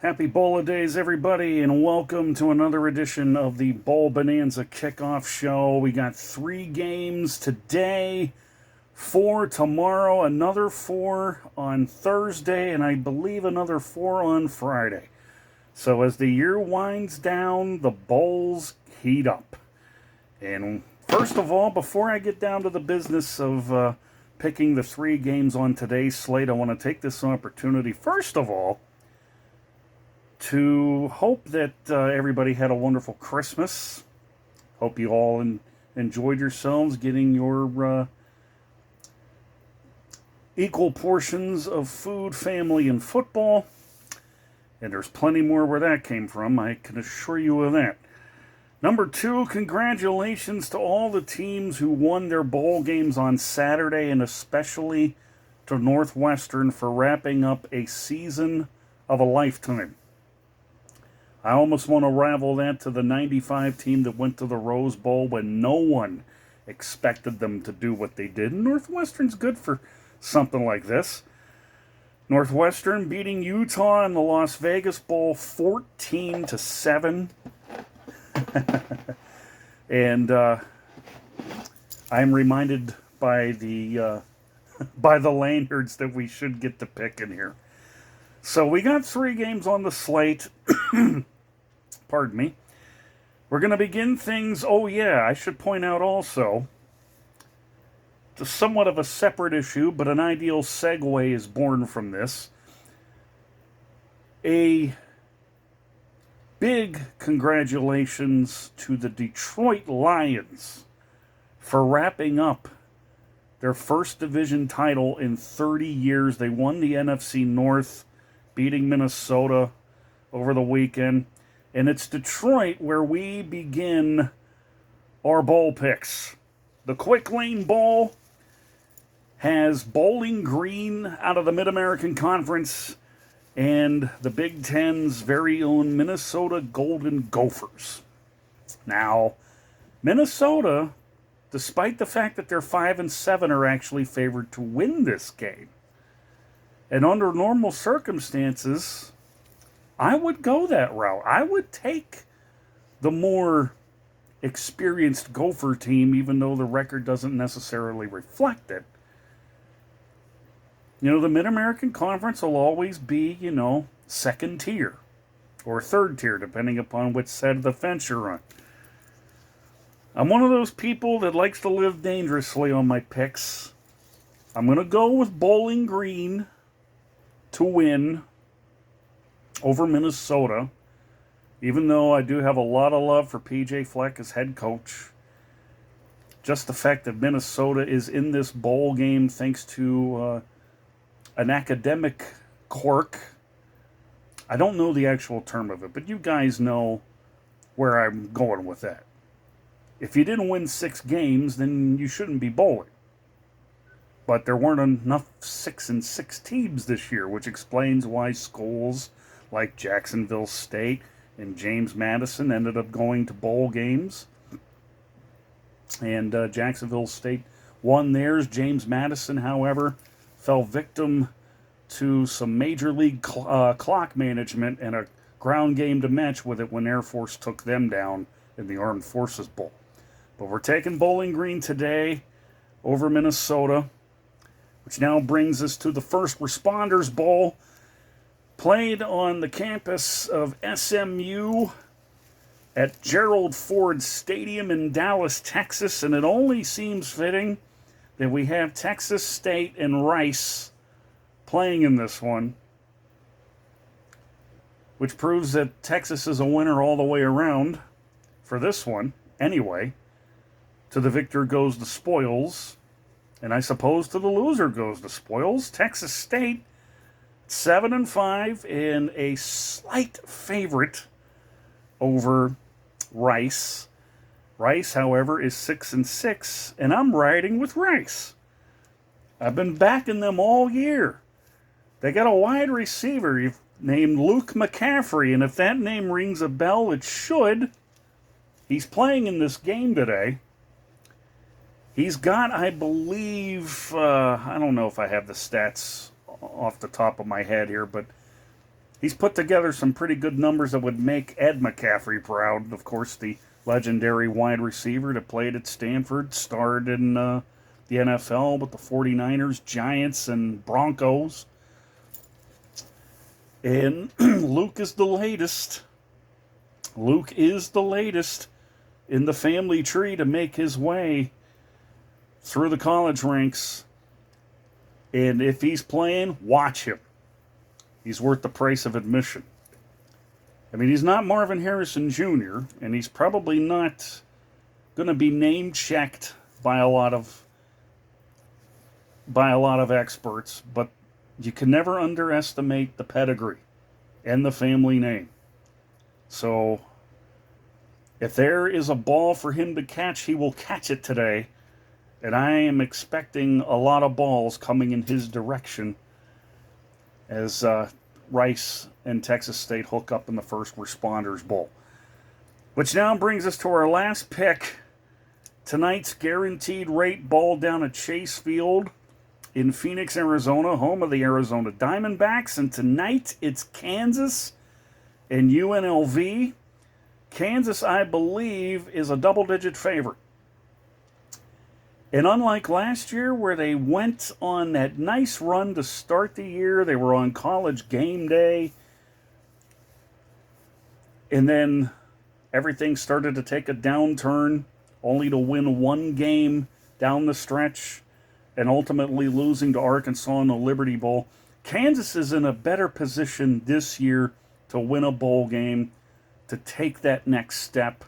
Happy Bowl days, everybody, and welcome to another edition of the Bowl Bonanza Kickoff Show. We got 3 games today, 4 tomorrow, another 4 on Thursday, and I believe another 4 on Friday. So as the year winds down, the bowls heat up. And first of all, before I get down to the business of picking the 3 games on today's slate, I want to take this opportunity, first of all, to hope that everybody had a wonderful Christmas. Hope you all enjoyed yourselves, getting your equal portions of food, family, and football. And there's plenty more where that came from, I can assure you of that. Number 2, congratulations to all the teams who won their bowl games on Saturday, and especially to Northwestern for wrapping up a season of a lifetime. I almost want to ravel that to the 95 team that went to the Rose Bowl when no one expected them to do what they did. And Northwestern's good for something like this. Northwestern beating Utah in the Las Vegas Bowl 14-7. And I'm reminded by the Lanyards that we should get to picking here. So we got 3 games on the slate. Pardon me. We're going to begin things. Oh, yeah, I should point out also, it's somewhat of a separate issue, but an ideal segue is born from this. A big congratulations to the Detroit Lions for wrapping up their first division title in 30 years. They won the NFC North, beating Minnesota over the weekend. And it's Detroit where we begin our bowl picks. The Quick Lane Bowl has Bowling Green out of the Mid-American Conference and the Big Ten's very own Minnesota Golden Gophers. Now, Minnesota, despite the fact that they're 5-7, are actually favored to win this game. And under normal circumstances, I would go that route. I would take the more experienced Gopher team, even though the record doesn't necessarily reflect it. You know, the Mid-American Conference will always be, second tier or third tier, depending upon which side of the fence you're on. I'm one of those people that likes to live dangerously on my picks. I'm going to go with Bowling Green to win over Minnesota, even though I do have a lot of love for P.J. Fleck as head coach. Just the fact that Minnesota is in this bowl game thanks to an academic quirk. I don't know the actual term of it, but you guys know where I'm going with that. If you didn't win 6 games, then you shouldn't be bowling. But there weren't enough 6-6 teams this year, which explains why schools like Jacksonville State and James Madison ended up going to bowl games. And Jacksonville State won theirs. James Madison, however, fell victim to some major league clock management and a ground game to match with it when Air Force took them down in the Armed Forces Bowl. But we're taking Bowling Green today over Minnesota, which now brings us to the First Responders Bowl, played on the campus of SMU at Gerald Ford Stadium in Dallas, Texas, and it only seems fitting that we have Texas State and Rice playing in this one, which proves that Texas is a winner all the way around for this one. Anyway, to the victor goes the spoils, and I suppose to the loser goes the spoils. Texas State 7-5 and a slight favorite over Rice. Rice, however, is 6-6, and I'm riding with Rice. I've been backing them all year. They got a wide receiver named Luke McCaffrey, and if that name rings a bell, it should. He's playing in this game today. He's got, I believe, I don't know if I have the stats off the top of my head here, but he's put together some pretty good numbers that would make Ed McCaffrey proud. Of course, the legendary wide receiver that played at Stanford, starred in the NFL with the 49ers, Giants, and Broncos. And Luke is the latest. Luke is the latest in the family tree to make his way through the college ranks. And if he's playing, watch him. He's worth the price of admission. I mean, he's not Marvin Harrison Jr., and he's probably not going to be name-checked by a lot of experts, but you can never underestimate the pedigree and the family name. So, if there is a ball for him to catch, he will catch it today. And I am expecting a lot of balls coming in his direction as Rice and Texas State hook up in the First Responders Bowl. Which now brings us to our last pick. Tonight's guaranteed rate ball down at Chase Field in Phoenix, Arizona, home of the Arizona Diamondbacks. And tonight it's Kansas and UNLV. Kansas, I believe, is a double-digit favorite. And unlike last year where they went on that nice run to start the year, they were on College game day, and then everything started to take a downturn, only to win one game down the stretch and ultimately losing to Arkansas in the Liberty Bowl. Kansas is in a better position this year to win a bowl game, to take that next step,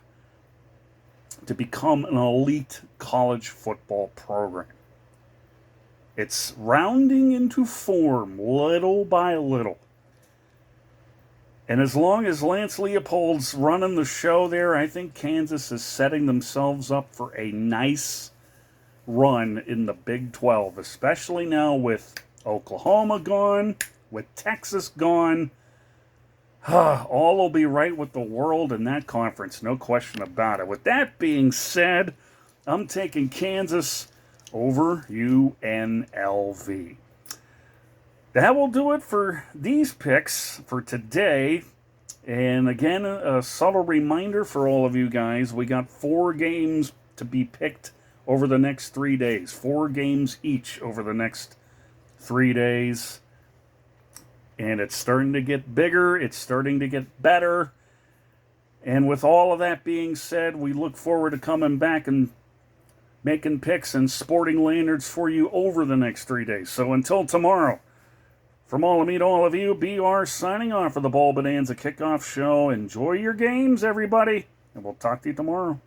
to become an elite college football program. It's rounding into form little by little. And as long as Lance Leopold's running the show there, I think Kansas is setting themselves up for a nice run in the Big 12, especially now with Oklahoma gone, with Texas gone. All will be right with the world in that conference, no question about it. With that being said, I'm taking Kansas over UNLV. That will do it for these picks for today. And again, a subtle reminder for all of you guys, we got 4 games to be picked over the next 3 days. 4 games each over the next 3 days. And it's starting to get bigger. It's starting to get better. And with all of that being said, we look forward to coming back and making picks and sporting lanyards for you over the next 3 days. So until tomorrow, from all of me to all of you, BR signing off for the Ball Bonanza Kickoff Show. Enjoy your games, everybody. And we'll talk to you tomorrow.